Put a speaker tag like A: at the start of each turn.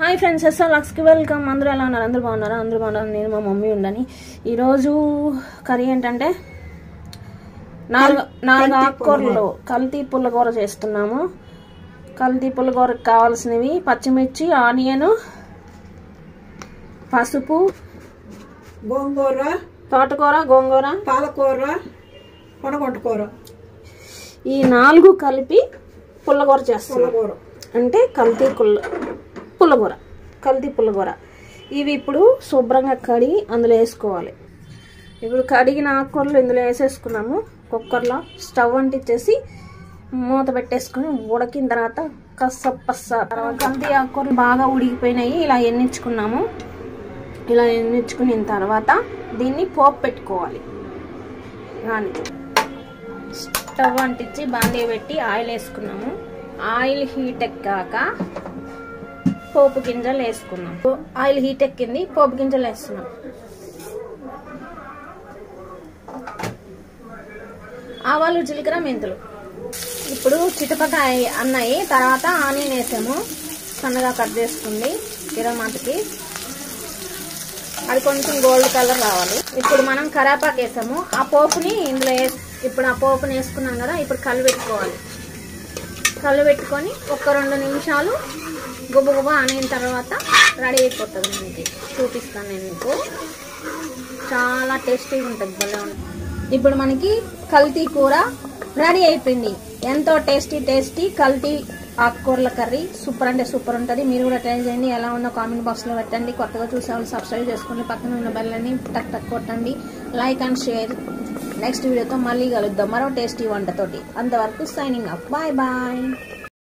A: Hi friends, ఎస్ఆర్లాక్స్కి welcome. అందరూ ఎలా ఉన్నారు? అందరూ బాగున్నారు. నేను మా మమ్మీ ఉండని. ఈరోజు కర్రీ ఏంటంటే నాలుగు ఆకుకూరలు కల్తీ పుల్లకూర చేస్తున్నాము. కల్తీ పుల్లకూరకు కావాల్సినవి పచ్చిమిర్చి, ఆనియన్, పసుపు,
B: గోంగూర,
A: తోటకూర, గోంగూర,
B: పాలకూర, పొడగొట్టుకూర,
A: ఈ 4 కలిపి పుల్లకూర చేస్తున్నాం. అంటే కల్తీ పుల్లకూర. ఇవి ఇప్పుడు శుభ్రంగా కడిగి అందులో వేసుకోవాలి. ఇప్పుడు కడిగిన ఆకుకూరలు ఇందులో వేసేసుకున్నాము. కుక్కర్లో స్టవ్ అంటించేసి మూత పెట్టేసుకొని ఉడికిన తర్వాత తర్వాత కల్తీ ఆకుకూరలు బాగా ఉడికిపోయినాయి. ఇలా ఎన్నించుకున్నాము. ఇలా ఎన్నించుకున్న తర్వాత దీన్ని పోపు పెట్టుకోవాలి. కానీ స్టవ్ అంటించి బాండీ పెట్టి ఆయిల్ వేసుకున్నాము. ఆయిల్ హీట్ ఎక్కాక పోపు గింజలు వేసుకున్నాం. ఆయిల్ హీట్ ఎక్కింది, పోపు గింజలు వేస్తున్నాం. ఆవాలు, జీలకర్ర, మెంతులు ఇప్పుడు చిటపట అన్నాయి. తర్వాత ఆనియన్ వేసాము, సన్నగా కట్ చేసుకుంది గిరమాతకి. అది కొంచెం గోల్డ్ కలర్ రావాలి. ఇప్పుడు మనం కరేపాకు వేసాము. ఆ పోపుని ఇందులో ఇప్పుడు ఆ పోపుని వేసుకున్నాం కదా. ఇప్పుడు కలుపెట్టుకొని ఒక 2 నిమిషాలు గుబగుబ అయిన తర్వాత రెడీ అయిపోతుంది. మనకి చూపిస్తాను నేను మీకు. చాలా టేస్టీగా ఉంటుంది, భలే ఉంటుంది. ఇప్పుడు మనకి కల్తీ కూర రెడీ అయిపోయింది. ఎంతో టేస్టీ కల్తీ ఆకుకూరల కర్రీ. సూపర్ అంటే సూపర్ ఉంటుంది. మీరు కూడా ట్రై చేయండి. ఎలా ఉందో కామెంట్ బాక్స్లో పెట్టండి. కొత్తగా చూసే వాళ్ళు సబ్స్క్రైబ్ చేసుకోండి. పక్కన ఉన్న బెల్లని టక్ కొట్టండి. Like and share. నెక్స్ట్ వీడియోతో మళ్ళీ కలుద్దాం మరో టేస్టీ వంటతోటి. అంతవరకు సైనింగ్ ఆఫ్. బాయ్.